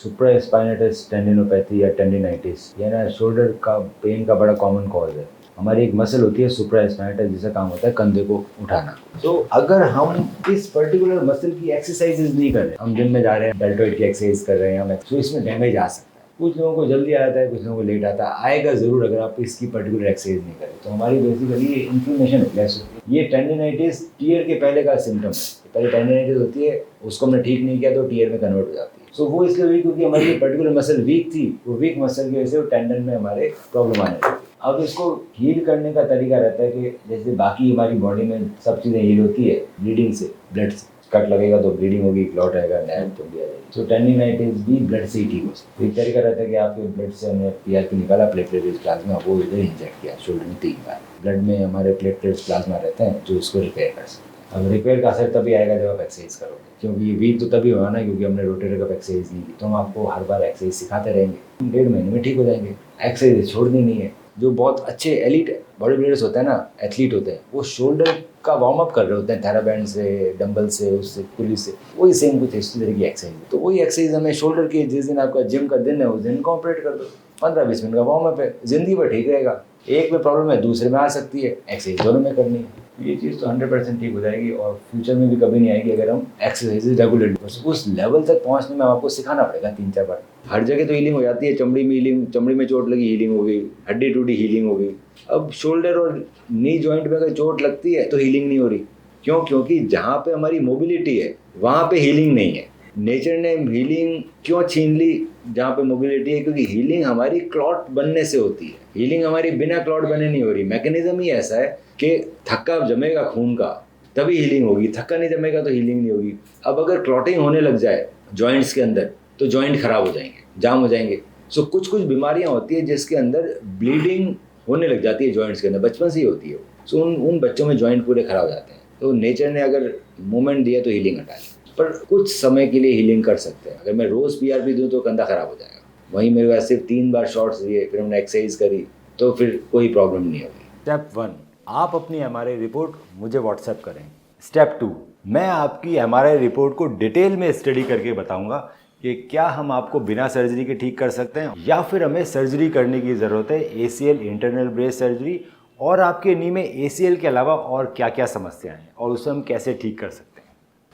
Supraspinatus tendinopathy या tendinitis, ये ना शोल्डर का पेन का बड़ा कॉमन कॉज है। हमारी एक मसल होती है सुप्रास्पाइनेटस, जिसका काम होता है कंधे को उठाना। तो अगर हम इस पर्टिकुलर मसल की एक्सरसाइजेज नहीं कर रहे, हम जिम में जा रहे हैं, डेल्टॉइड की एक्सरसाइज कर रहे हैं, तो इसमें डैमेज आ सकता है। कुछ लोगों को जल्दी आता है, कुछ लोगों को लेट आता है, आएगा ज़रूर अगर आप इसकी पर्टिकुलर एक्सरसाइज नहीं करें। तो हमारी बेसिकली ये इन्फ्लेमेशन हो गया। ये टेंडिनाइटिस टीयर के पहले का सिम्टम है। पहले टेंडिनाइटिस होती है, उसको हमने ठीक नहीं किया तो टीयर में कन्वर्ट हो जाती है। सो वो इसलिए हुई क्योंकि हमारी पर्टिकुलर मसल वीक थी, वो वीक मसल की वजह से वो टेंडन में हमारे प्रॉब्लम आने लगी। अब इसको हील करने का तरीका रहता है कि जैसे बाकी हमारी बॉडी में सब चीज़ें हील होती है ब्लीडिंग से, ब्लड से। कट लगेगा तो ब्लीडिंग होगी, क्लॉट आएगा, नैब तो भी आ जाएगी। सो टेंडिनाइटिस भी ब्लड से ही ठीक हो सकती है। एक तरीका रहता है कि आपके ब्लड से हमने पीआरपी निकाला, प्लेटलेट्स प्लाज्मा, वो इधर इंजेक्ट किया शोल्डर में 3 बार। ब्लड में हमारे प्लेटलेट्स प्लाज्मा रहते हैं जो इसको रिपेयर कर सकते हैं। अब रिपेयर का असर तभी आएगा जब आप एक्सरसाइज करोगे, क्योंकि वीक तो तभी होगा ना क्योंकि हमने रोटेटर कप एक्सरसाइज नहीं की। तो हम आपको हर बार एक्सरसाइज सिखाते रहेंगे, 1.5 महीने में ठीक हो जाएंगे। एक्सरसाइज छोड़नी नहीं है। जो बहुत अच्छे एलिट बॉडी बिल्डर्स होते हैं ना, एथलीट होते हैं, वो शोल्डर का वार्म अप कर रहे होते हैं थेराबैंड से, डंबल से, उससे पुलिस से। वही सेम कुछ इस तरह की एक्सरसाइज। तो वही एक्सरसाइज हमें शोल्डर की, जिस दिन आपका जिम का दिन है उस दिन इनकॉर्पोरेट कर दो। 15-20 मिनट का वार्म अप है, जिंदगी भर ठीक रहेगा। एक में प्रॉब्लम है, दूसरे में आ सकती है, एक्सरसाइज दोनों में करनी है। ये चीज़ तो 100% ठीक हो जाएगी और फ्यूचर में भी कभी नहीं आएगी अगर हम एक्सरसाइज रेगुलरली। उस लेवल तक पहुंचने में आपको सिखाना पड़ेगा 3-4 बार। हर जगह तो हीलिंग हो जाती है, चमड़ी में हीलिंग, चमड़ी में चोट लगी हीलिंग हो गई, हड्डी टूटी हीलिंग हो गई। अब शोल्डर और नी जॉइंट में अगर चोट लगती है तो हीलिंग नहीं हो रही। क्यों? क्योंकि जहाँ पे हमारी मोबिलिटी है वहाँ पे हीलिंग नहीं है। नेचर ने हीलिंग क्यों छीन ली जहाँ पे मोबिलिटी है? क्योंकि हीलिंग हमारी क्लॉट बनने से होती है। हीलिंग हमारी बिना क्लॉट बने नहीं हो रही। मैकेनिज्म ही ऐसा है कि थक्का जमेगा खून का तभी हीलिंग होगी, थक्का नहीं जमेगा तो हीलिंग नहीं होगी। अब अगर क्लॉटिंग होने लग जाए जॉइंट्स के अंदर तो जॉइंट खराब हो जाएंगे, जाम हो जाएंगे। सो कुछ बीमारियां होती है जिसके अंदर ब्लीडिंग होने लग जाती है जॉइंट्स के अंदर, बचपन से ही होती है। सो उन बच्चों में जॉइंट पूरे खराब हो जाते हैं। तो नेचर ने अगर मूवमेंट दिया तो हीलिंग हटा ली, पर कुछ समय के लिए हीलिंग कर सकते हैं। अगर मैं रोज़ पीआरपी दूँ तो कंधा खराब हो जाएगा। वहीं मेरे पास सिर्फ 3 बार शॉट्स दिए, फिर हमने एक्सरसाइज करी तो फिर कोई प्रॉब्लम नहीं होगी। स्टेप 1, आप अपनी एमआरआई रिपोर्ट मुझे व्हाट्सएप करें। स्टेप 2, मैं आपकी एमआरआई रिपोर्ट को डिटेल में स्टडी करके बताऊंगा कि क्या हम आपको बिना सर्जरी के ठीक कर सकते हैं या फिर हमें सर्जरी करने की ज़रूरत है, एसीएल इंटरनल ब्रेस सर्जरी, और आपके नी में एसीएल के अलावा और क्या क्या समस्याएं हैं और उसे हम कैसे ठीक कर सकते हैं।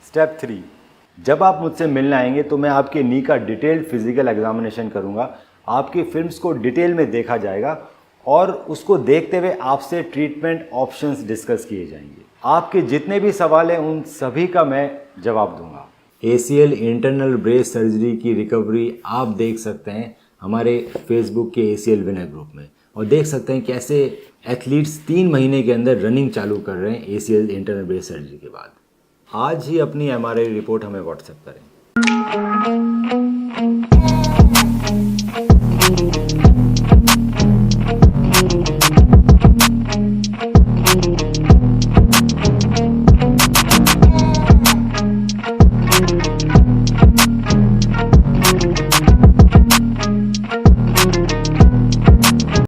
स्टेप 3, जब आप मुझसे मिलने आएंगे तो मैं आपके नी का डिटेल्ड फिजिकल एग्जामिनेशन करूंगा। आपकी फिल्म्स को डिटेल में देखा जाएगा और उसको देखते हुए आपसे ट्रीटमेंट ऑप्शंस डिस्कस किए जाएंगे। आपके जितने भी सवाल हैं उन सभी का मैं जवाब दूंगा। एसीएल इंटरनल ब्रेस सर्जरी की रिकवरी आप देख सकते हैं हमारे फेसबुक के एसीएल विनर ग्रुप में, और देख सकते हैं कैसे एथलीट्स 3 महीने के अंदर रनिंग चालू कर रहे हैं एसीएल इंटरनल ब्रेस सर्जरी के बाद। आज ही अपनी एमआरआई रिपोर्ट हमें व्हाट्सएप करें।